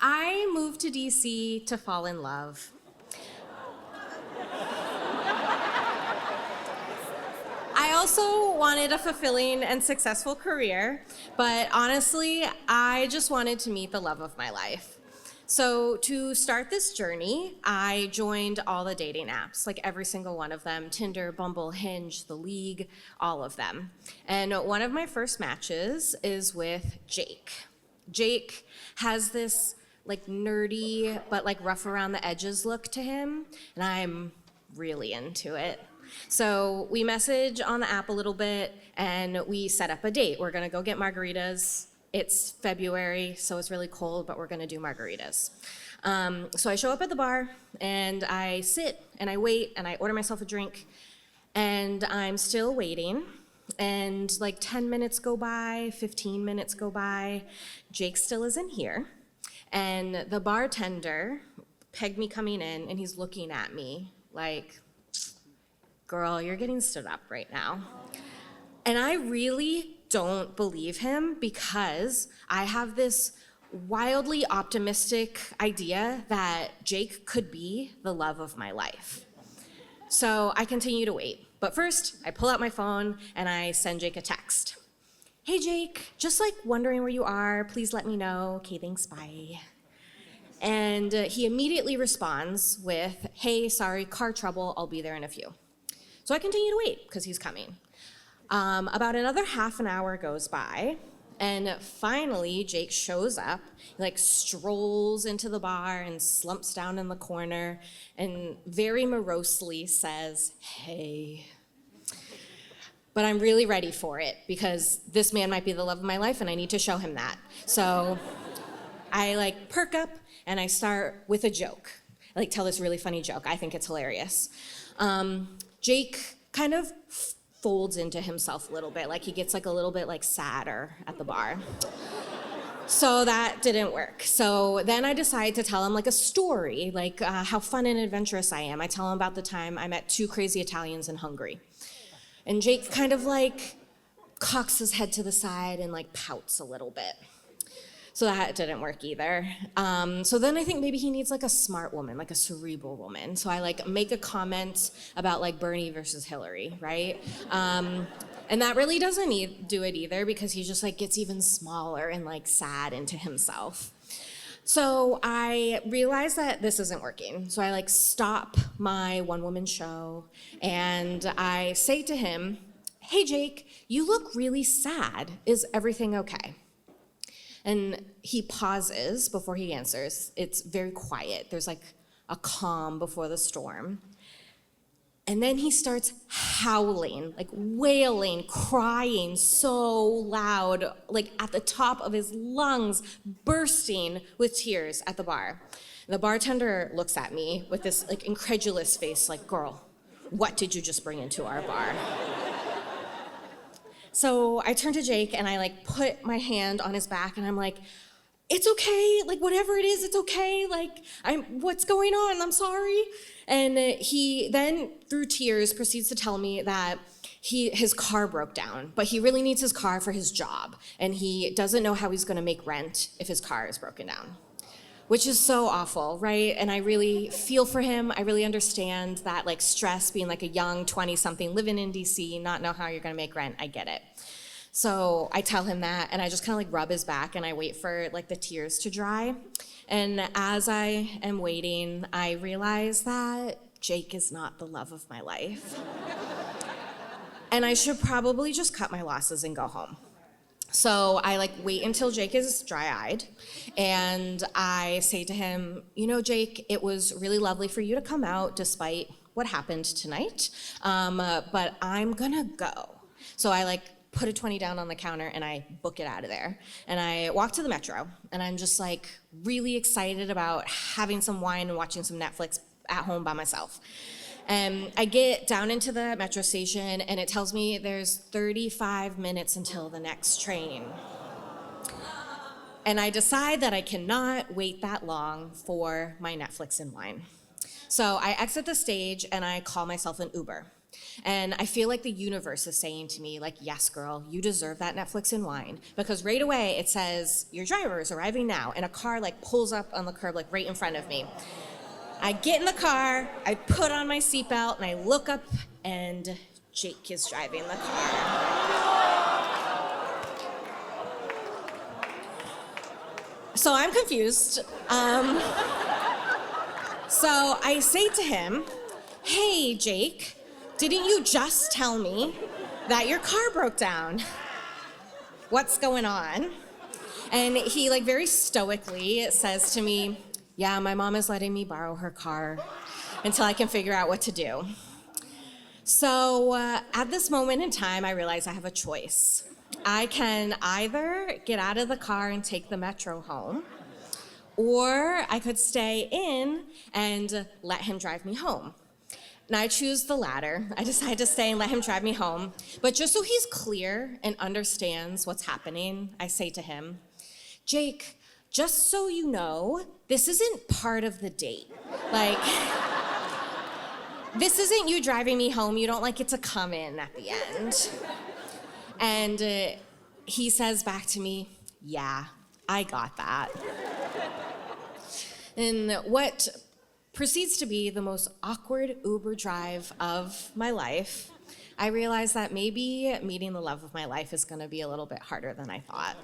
I moved to DC to fall in love. I also wanted a fulfilling and successful career, but honestly, I just wanted to meet the love of my life. So to start this journey, I joined all the dating apps, like every single one of them, Tinder, Bumble, Hinge, The League, all of them. And one of my first matches is with Jake. Jake has this like nerdy, but like rough around the edges look to him, and I'm really into it. So we message on the app a little bit, and we set up a date. We're gonna go get margaritas. It's February, so it's really cold, but we're gonna do margaritas. So I show up at the bar, and I sit, and I wait, and I order myself a drink, and I'm still waiting. And like 10 minutes go by, 15 minutes go by, Jake still isn't here. And the bartender pegged me coming in, and he's looking at me like, girl, you're getting stood up right now. And I really don't believe him because I have this wildly optimistic idea that Jake could be the love of my life. So I continue to wait. But first, I pull out my phone and I send Jake a text. Hey Jake, just like wondering where you are, please let me know. Okay, thanks, bye. And he immediately responds with, hey, sorry, car trouble, I'll be there in a few. So I continue to wait because he's coming. About another half an hour goes by, and finally Jake shows up. He like strolls into the bar and slumps down in the corner and very morosely says, hey. But I'm really ready for it because this man might be the love of my life and I need to show him that. So I like perk up and I start with a joke. I like tell this really funny joke. I think it's hilarious. Jake kind of folds into himself a little bit, like he gets like a little bit like sadder at the bar. So that didn't work. So then I decide to tell him like a story, like how fun and adventurous I am. I tell him about the time I met two crazy Italians in Hungary. And Jake kind of like cocks his head to the side and like pouts a little bit. So that didn't work either. So then I think maybe he needs like a smart woman, like a cerebral woman. So I like make a comment about like Bernie versus Hillary, right? And that really doesn't do it either because he just like gets even smaller and like sad into himself. So I realize that this isn't working. So I like stop my one-woman show and I say to him, hey Jake, you look really sad. Is everything okay? And he pauses before he answers. It's very quiet. There's like a calm before the storm. And then he starts howling, like wailing, crying so loud, like at the top of his lungs, bursting with tears at the bar. The bartender looks at me with this like incredulous face, like, girl, what did you just bring into our bar? So I turn to Jake and I like put my hand on his back and I'm like, it's okay, like whatever it is, it's okay, like what's going on, I'm sorry. And he then, through tears, proceeds to tell me that his car broke down, but he really needs his car for his job and he doesn't know how he's gonna make rent if his car is broken down. Which is so awful, right? And I really feel for him. I really understand that like stress, being like a young 20-something living in DC, not know how you're gonna make rent, I get it. So I tell him that and I just kind of like rub his back and I wait for like the tears to dry. And as I am waiting, I realize that Jake is not the love of my life. And I should probably just cut my losses and go home. So I like wait until Jake is dry-eyed and I say to him, you know, Jake, it was really lovely for you to come out despite what happened tonight, but I'm gonna go. So I like put a 20 down on the counter and I book it out of there. And I walk to the Metro and I'm just like really excited about having some wine and watching some Netflix at home by myself. And I get down into the metro station and it tells me there's 35 minutes until the next train. And I decide that I cannot wait that long for my Netflix and wine. So I exit the stage and I call myself an Uber. And I feel like the universe is saying to me, like, yes, girl, you deserve that Netflix and wine. Because right away it says, your driver is arriving now. And a car like pulls up on the curb, like right in front of me. I get in the car, I put on my seatbelt, and I look up, and Jake is driving the car. So I'm confused. So I say to him, hey, Jake, didn't you just tell me that your car broke down? What's going on? And he like very stoically says to me, yeah, my mom is letting me borrow her car until I can figure out what to do. So at this moment in time, I realize I have a choice. I can either get out of the car and take the metro home, or I could stay in and let him drive me home. And I choose the latter. I decide to stay and let him drive me home. But just so he's clear and understands what's happening, I say to him, Jake, just so you know, this isn't part of the date. Like, this isn't you driving me home. You don't like it to come in at the end. And he says back to me, yeah, I got that. And what proceeds to be the most awkward Uber drive of my life, I realized that maybe meeting the love of my life is gonna be a little bit harder than I thought.